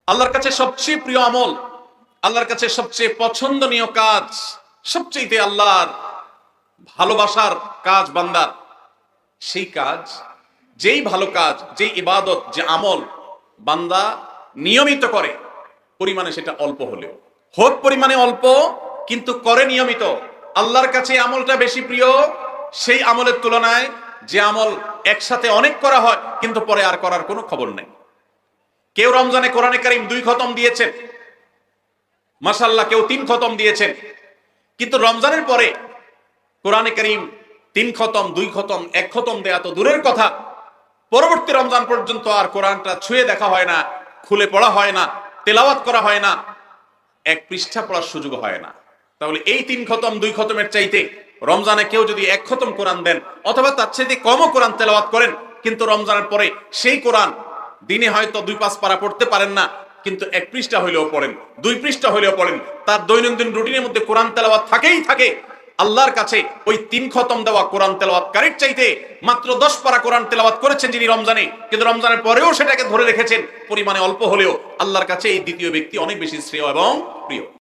আল্লাহর কাছে সবচেয়ে প্রিয় আমল, আল্লাহর কাছে সবচেয়ে পছন্দনীয় কাজ, সবচেয়ে আল্লাহর ভালোবাসার কাজ বান্দার, সেই কাজ, যেই ভালো কাজ, যেই ইবাদত, যে আমল বান্দা নিয়মিত করে, পরিমাণে সেটা অল্প হলেও হোক, পরিমাণে অল্প কিন্তু করে নিয়মিত, আল্লাহর কাছে আমলটা বেশি প্রিয় সেই আমলের তুলনায় যে আমল একসাথে অনেক করা হয় কিন্তু পরে আর করার কোনো খবর নেই। কেউ রমজানে কোরআনে কারীম 2 খতম দিয়েছেন, মাশাআল্লাহ, কেউ 3 খতম দিয়েছেন, কিন্তু রমজানের পরে কোরআনে কারীম 3 খতম, 2 খতম, 1 খতম দেয়া তো দূরের কথা, পরবর্তী রমজান পর্যন্ত আর কোরআনটা ছুঁয়ে দেখা হয় না, খুলে পড়া হয় না, তেলাওয়াত করা হয় না, 1 পৃষ্ঠা পড়ার সুযোগ হয় না। তাহলে এই 3 খতম 2 খতমের চাইতে রমজানে কেউ যদি 1 খতম কোরআন দেন অথবা তার চাইতে কমও কোরআন তেলাওয়াত করেন, কিন্তু রমজানের পরে সেই কোরআন দিনে হয়তো 2-5 পারা পড়তে পারেন না, কিন্তু 1 পৃষ্ঠা হইলেও পড়েন, 2 পৃষ্ঠা হইলেও পড়েন, তার দৈনন্দিন রুটিনের মধ্যে কোরআন তেলাওয়াত থাকেই থাকে। আল্লাহর কাছে ওই 3 খতম দেওয়া কোরআন তেলাওয়াতকারীর চাইতে মাত্র 10 পারা কোরআন তেলাওয়াত করেছেন যিনি রমজানে, কিন্তু রমজানের পরেও সেটাকে ধরে রেখেছেন পরিমাণে অল্প হলেও, আল্লাহর কাছে এই দ্বিতীয় ব্যক্তি অনেক বেশি শ্রেয় এবং প্রিয়।